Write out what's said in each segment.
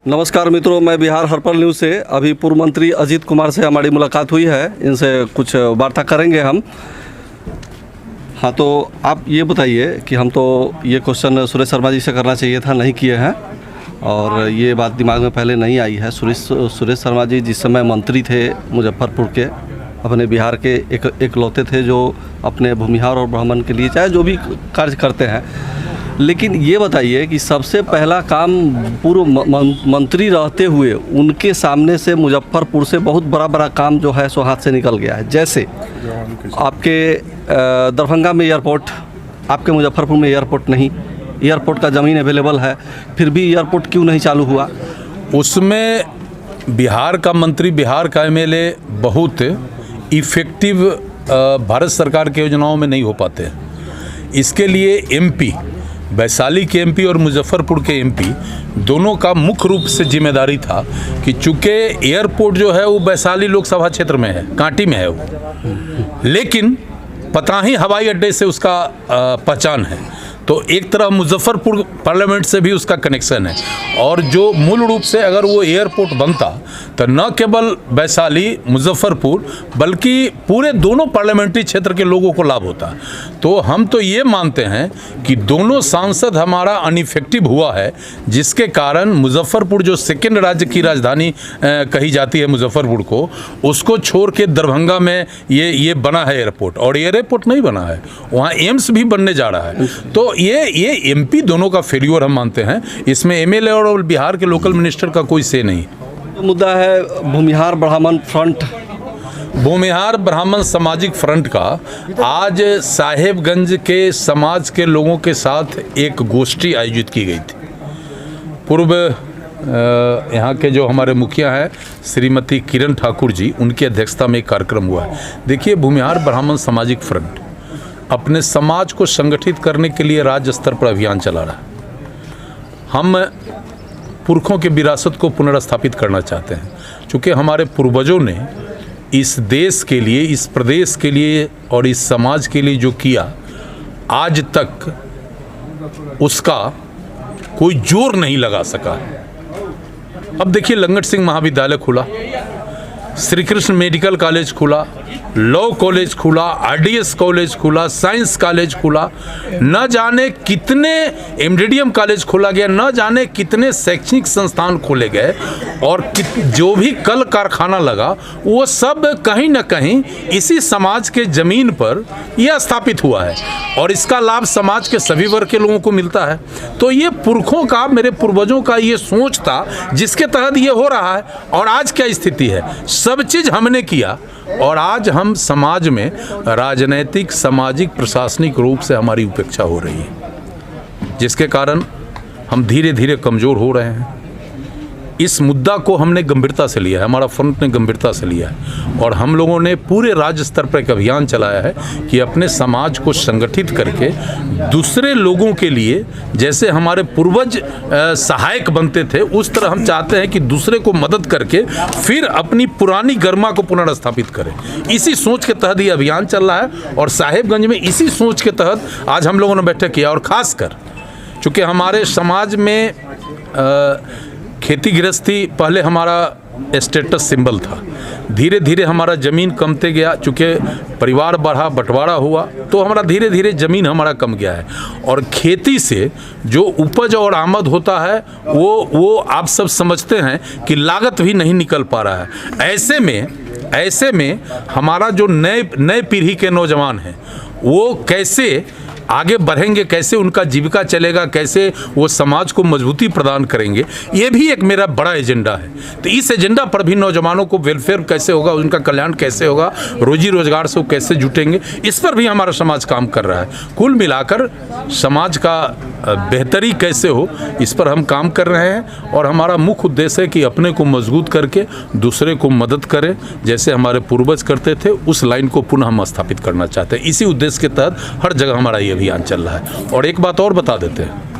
नमस्कार मित्रों, मैं बिहार हर्पल न्यूज़ से अभी पूर्व मंत्री अजीत कुमार से हमारी मुलाकात हुई है। इनसे कुछ वार्ता करेंगे हम। हाँ, तो आप ये बताइए कि हम तो ये क्वेश्चन सुरेश शर्मा जी से करना चाहिए था, नहीं किए हैं और ये बात दिमाग में पहले नहीं आई है। सुरेश शर्मा जी जिस समय मंत्री थे मुजफ्फरपुर के, अपने बिहार के एकलौते थे जो अपने भूमिहार और ब्राह्मण के लिए चाहे जो भी कार्य करते हैं। लेकिन ये बताइए कि सबसे पहला काम पूर्व मंत्री रहते हुए उनके सामने से मुजफ्फरपुर से बहुत बड़ा काम जो है सो हाथ से निकल गया है। जैसे आपके दरभंगा में एयरपोर्ट, आपके मुजफ्फरपुर में एयरपोर्ट नहीं, एयरपोर्ट का ज़मीन अवेलेबल है, फिर भी एयरपोर्ट क्यों नहीं चालू हुआ? उसमें बिहार का मंत्री, बिहार का एमएलए बहुत इफ़ेक्टिव भारत सरकार की योजनाओं में नहीं हो पाते हैं। इसके लिए एमपी, वैशाली के एमपी और मुजफ्फरपुर के एमपी दोनों का मुख्य रूप से जिम्मेदारी था कि चूँकि एयरपोर्ट जो है वो वैशाली लोकसभा क्षेत्र में है, कांटी में है वो, लेकिन पताही हवाई अड्डे से उसका पहचान है, तो एक तरह मुजफ्फरपुर पार्लियामेंट से भी उसका कनेक्शन है। और जो मूल रूप से अगर वो एयरपोर्ट बनता तो न केवल वैशाली, मुजफ्फरपुर बल्कि पूरे दोनों पार्लियामेंट्री क्षेत्र के लोगों को लाभ होता। तो हम तो ये मानते हैं कि दोनों सांसद हमारा अनइफेक्टिव हुआ है, जिसके कारण मुजफ्फरपुर जो सेकेंड राज्य की राजधानी कही जाती है मुजफ्फरपुर को, उसको छोड़ के दरभंगा में ये बना है एयरपोर्ट, और एयरपोर्ट नहीं बना है, वहाँ एम्स भी बनने जा रहा है। तो ये एमपी दोनों का फेल्योर हम मानते हैं। इसमें एमएलए और बिहार के लोकल मिनिस्टर का कोई से नहीं। मुद्दा है भूमिहार ब्राह्मण फ्रंट। भूमिहार ब्राह्मण सामाजिक फ्रंट का आज साहेबगंज के समाज के लोगों के साथ एक गोष्ठी आयोजित की गई थी। पूर्व यहाँ के जो हमारे मुखिया हैं श्रीमती किरण ठाकुर जी, उनकी अध्यक्षता में एक कार्यक्रम हुआ है। देखिए, भूमिहार ब्राह्मण सामाजिक फ्रंट अपने समाज को संगठित करने के लिए राज्य स्तर पर अभियान चला रहा है। हम पुरखों के विरासत को पुनर्स्थापित करना चाहते हैं। चूँकि हमारे पूर्वजों ने इस देश के लिए, इस प्रदेश के लिए और इस समाज के लिए जो किया, आज तक उसका कोई जोर नहीं लगा सका। अब देखिए, लंगट सिंह महाविद्यालय खुला, श्री कृष्ण मेडिकल कॉलेज खुला, लॉ कॉलेज खुला, आरडीएस कॉलेज खुला, साइंस कॉलेज खुला, न जाने कितने एमडीडीएम कॉलेज खोला गया, न जाने कितने शैक्षणिक संस्थान खोले गए, और जो भी कल कारखाना लगा वो सब कहीं न कहीं इसी समाज के ज़मीन पर यह स्थापित हुआ है, और इसका लाभ समाज के सभी वर्ग के लोगों को मिलता है। तो ये पुरखों का, मेरे पूर्वजों का ये सोच था, जिसके तहत ये हो रहा है। और आज क्या स्थिति है? सब चीज़ हमने किया, और आज हम समाज में राजनैतिक, सामाजिक, प्रशासनिक रूप से हमारी उपेक्षा हो रही है, जिसके कारण हम धीरे धीरे कमज़ोर हो रहे हैं। इस मुद्दा को हमने गंभीरता से लिया है, हमारा फ्रंट ने गंभीरता से लिया है, और हम लोगों ने पूरे राज्य स्तर पर एक अभियान चलाया है कि अपने समाज को संगठित करके दूसरे लोगों के लिए, जैसे हमारे पूर्वज सहायक बनते थे, उस तरह हम चाहते हैं कि दूसरे को मदद करके फिर अपनी पुरानी गरिमा को पुनर्स्थापित करें। इसी सोच के तहत ये अभियान चल रहा है, और साहेबगंज में इसी सोच के तहत आज हम लोगों ने बैठक किया। और ख़ासकर चूँकि हमारे समाज में खेती गृहस्थी पहले हमारा स्टेटस सिंबल था, धीरे धीरे हमारा ज़मीन कमते गया। चूँकि परिवार बढ़ा, बंटवारा हुआ, तो हमारा धीरे धीरे ज़मीन हमारा कम गया है, और खेती से जो उपज और आमद होता है वो आप सब समझते हैं कि लागत भी नहीं निकल पा रहा है। ऐसे में हमारा जो नए पीढ़ी के नौजवान हैं वो कैसे आगे बढ़ेंगे, कैसे उनका जीविका चलेगा, कैसे वो समाज को मजबूती प्रदान करेंगे, ये भी एक मेरा बड़ा एजेंडा है। तो इस एजेंडा पर भी नौजवानों को वेलफेयर कैसे होगा, उनका कल्याण कैसे होगा, रोजी रोजगार से वो कैसे जुटेंगे, इस पर भी हमारा समाज काम कर रहा है। कुल मिलाकर समाज का बेहतरी कैसे हो, इस पर हम काम कर रहे हैं, और हमारा मुख्य उद्देश्य है कि अपने को मजबूत करके दूसरे को मदद करें, जैसे हमारे पूर्वज करते थे, उस लाइन को पुनः हम स्थापित करना चाहते हैं। इसी उद्देश्य के तहत हर जगह हमारा ये अभियान चल रहा है। और एक बात और बता देते हैं,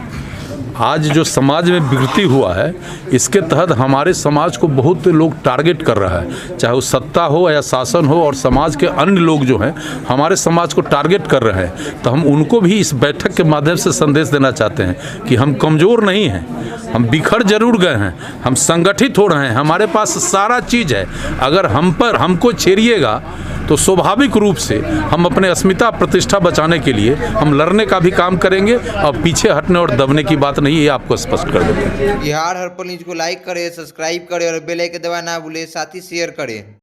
आज जो समाज में विकृति हुआ है, इसके तहत हमारे समाज को बहुत लोग टारगेट कर रहा है, चाहे वो सत्ता हो या शासन हो, और समाज के अन्य लोग जो हैं हमारे समाज को टारगेट कर रहे हैं। तो हम उनको भी इस बैठक के माध्यम से संदेश देना चाहते हैं कि हम कमज़ोर नहीं हैं, हम बिखर जरूर गए हैं, हम संगठित हो रहे हैं, हमारे पास सारा चीज़ है। अगर हमको छेड़िएगा तो स्वाभाविक रूप से हम अपने अस्मिता प्रतिष्ठा बचाने के लिए हम लड़ने का भी काम करेंगे और पीछे हटने और दबने की बात नहीं, ये आपको स्पष्ट कर देते हैं। बिहार हर्पल न्यूज को लाइक करें, सब्सक्राइब करें और बेल आइकन दबाना ना भूलें, साथ ही शेयर करें।